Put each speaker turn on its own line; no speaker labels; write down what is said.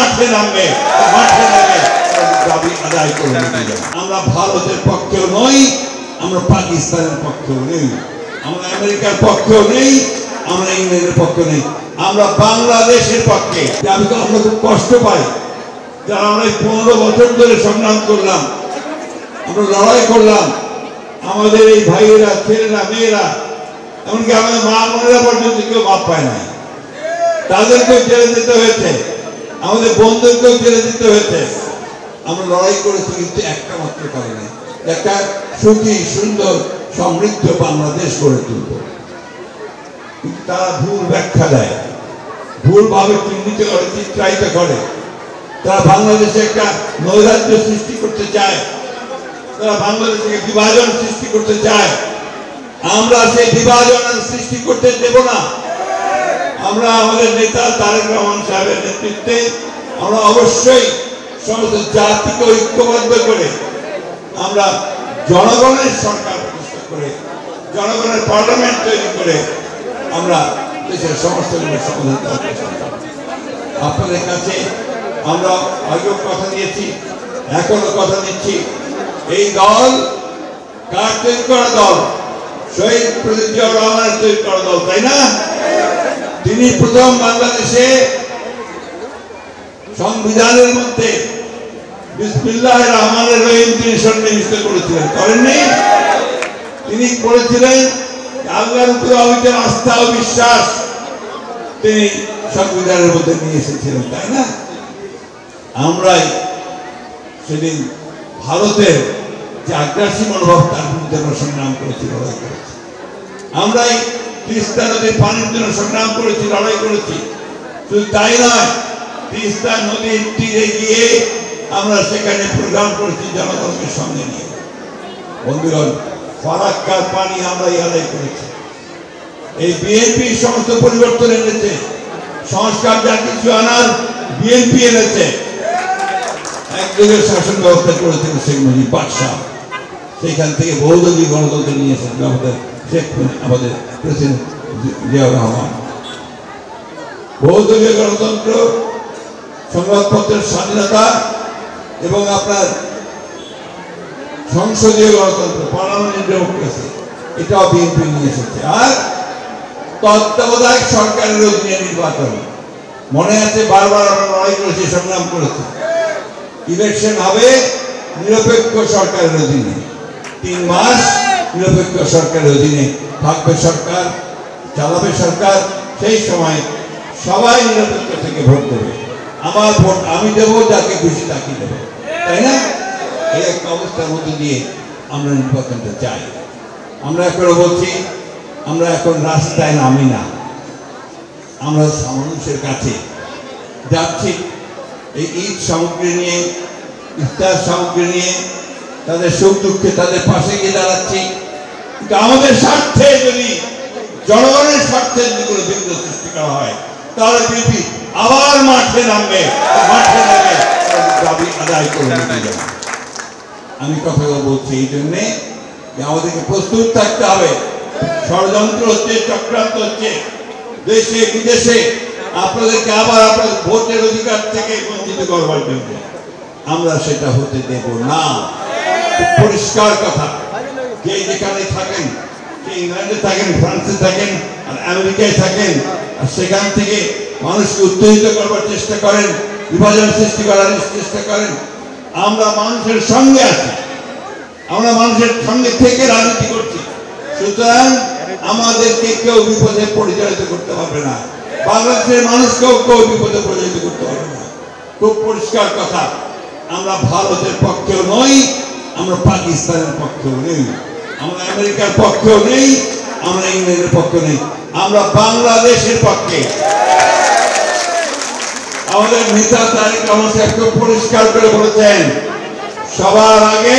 মাঠে নামবে, মাঠে নেমে দাবি আদায় করে নিতে। আমরা ভারতের পক্ষেও নই, আমরা পাকিস্তানের পক্ষেও নেই, আমরা আমেরিকার পক্ষেও নেই, আমরা ইংল্যান্ডের পক্ষে নেই, আমরা বাংলাদেশের পক্ষে। আমি তো আমরা খুব কষ্ট পাই যারা আমরা 15 বছর ধরে সংগ্রাম করলাম, আমরা লড়াই করলাম, আমাদের এই ভাইয়েরা, ছেলেরা, মেয়েরা, এমনকি আমাদের মা বোনেরা পর্যন্ত কেউ মাপ পায় না, তাদেরকেও জেলে যেতে হয়েছে, আমাদের বন্ধুদেরকেও জেলে যেতে হয়েছে। আমরা লড়াই করেছি কিন্তু একটা মাত্র কারণে, একটা সুখী, সুন্দর, সমৃদ্ধ বাংলাদেশ গড়ে তুলব। কিন্তু তারা ভুল ব্যাখ্যা দেয়, ভুলভাবে চিহ্নিত করে, চিত্রায়িত করে। তারা বাংলাদেশে একটা নৈরাজ্য সৃষ্টি করতে চায়, তারা বাংলাদেশে বিভাজন সৃষ্টি করতে চায়। আমরা সেই বিভাজনের সৃষ্টি করতে দেব না। আমরা আমাদের নেতা তারেক রহমান সাহেবের নেতৃত্বে আমরা অবশ্যই সমস্ত জাতিকে ঐক্যবদ্ধ করে আমরা জনগণের সরকার প্রতিষ্ঠা করে, জনগণের পার্লামেন্ট তৈরি করে আমরা দেশের সমস্যাগুলোর সমাধান করার চেষ্টা করব। আপনাদের কাছে আমরা আগেও কথা দিয়েছি, এখনো কথা দিচ্ছি, এই দল কার তৈরি করা দল? শহীদ প্রেসিডেন্ট জিয়াউর রহমানের তৈরি করা দল, তাই না? তিনি প্রথম বাংলাদেশে সংবিধানের মধ্যে বিসমিল্লাহির রহমানির রহিম তিনি সন্নিবিষ্ট করেছিলেন, করেননি? তিনি করেছিলেন আল্লাহর উপরে অবিচল আস্থা ও বিশ্বাস তিনি সংবিধানের মধ্যে নিয়ে এসেছিলেন, তাই না? আমরাই সেদিন ভারতের যে আগ্রাসী মনোভাব তার বিরুদ্ধে আমরা সংগ্রাম করেছি, লড়াই করেছি। আমরাই তিস্তা নদীর পানির জন্য সংগ্রাম করেছি, লড়াই করেছি। শুধু তাই নয়, তিস্তা নদীর তীরে গিয়ে আমরা সেখানে প্রোগ্রাম করেছি জনগণকে সঙ্গে নিয়ে। বন্ধুগণ, ফারাক্কার পানি আমরাই আদায় করেছি। এই বিএনপি সমস্ত পরিবর্তন এনেছে, সংস্কার যা কিছু আনার বিএনপি এনেছে। একযুগের শাসন ব্যবস্থা করেছিল শেখ মুজিব বাদশাহ, সেইখান থেকে বহুদলীয় গণতন্ত্র নিয়ে এসেছিল আমাদের প্রেসিডেন্ট জিয়াউর রহমান। বহুদলীয় গণতন্ত্র, সংবাদপত্রের স্বাধীনতা এবং আপনার সংসদীয় গণতন্ত্র, পার্লামেন্টারি ডেমোক্রেসি, এটাও বিএনপি নিয়ে এসেছে। আর তত্ত্বাবধায়ক সরকারের অধীনে নির্বাচন, মনে আছে বারবার আমরা লড়াই করেছি, সংগ্রাম করেছি। ইলেকশন হবে নিরপেক্ষ সরকারের অধীনে, 3 মাস নিরপেক্ষ সরকারের অধীনে থাকবে সরকার, চালাবে সরকার। সেই সময় সবাই নিরপেক্ষ থেকে ভোট দেবে, আমার ভোট আমি দেবো, যাকে খুশি তাকে দেবো, তাই না? এই একটা অবস্থার মধ্যে দিয়ে আমরা নির্বাচনটা চাই। আমরা এখনো বলছি, আমরা এখন রাস্তায় নামি না, আমরা মানুষের কাছে যাচ্ছি, এই ঈদ সামগ্রী নিয়ে, ইফতার সামগ্রী নিয়ে, তাদের সুখ দুঃখে তাদের পাশে গিয়ে দাঁড়াচ্ছি। কিন্তু আমাদের স্বার্থে যদি, জনগণের স্বার্থে যদি কোনো বিঘ্ন সৃষ্টি করা হয়, তাহলে বিএনপি আবার মাঠে নামবে, মাঠে নেমে দাবি আদায় করে নিতে যাবে। আমি কথাগুলো বলছি এই জন্যে যে আমাদেরকে প্রস্তুত থাকতে হবে। ষড়যন্ত্র হচ্ছে, চক্রান্ত হচ্ছে দেশে বিদেশে, আপনাদেরকে আবার আপনাদের ভোটের অধিকার থেকে বঞ্চিত করবার জন্য। আমরা সেটা হতে দেব না। পরিষ্কার কথা, যে যেখানে থাকেন, যে ইংল্যান্ডে থাকেন, ফ্রান্সে থাকেন, আর আমেরিকায় থাকেন, আর সেখান থেকে মানুষকে উত্তেজিত করবার চেষ্টা করেন, বিভাজন সৃষ্টি করার চেষ্টা করেন, আমরা মানুষের সঙ্গে আছি, আমরা মানুষের সঙ্গে থেকে রাজনীতি করছি। সুতরাং আমাদেরকে কেউ বিপদে পরিচালিত করতে পারবে না, বাংলাদেশের মানুষকেও কেউ বিপদে পরিচালিত করতে পারবে না। খুব পরিষ্কার কথা, আমরা ভারতের পক্ষেও নই, আমরা পাকিস্তানের পক্ষেও নেই, আমরা আমেরিকার পক্ষেও নেই, আমরা ইংল্যান্ডের পক্ষে নেই, আমরা বাংলাদেশের পক্ষে। আমাদের নেতা তারেক রহমান সাহেব পরিষ্কার করে বলেছেন, সবার আগে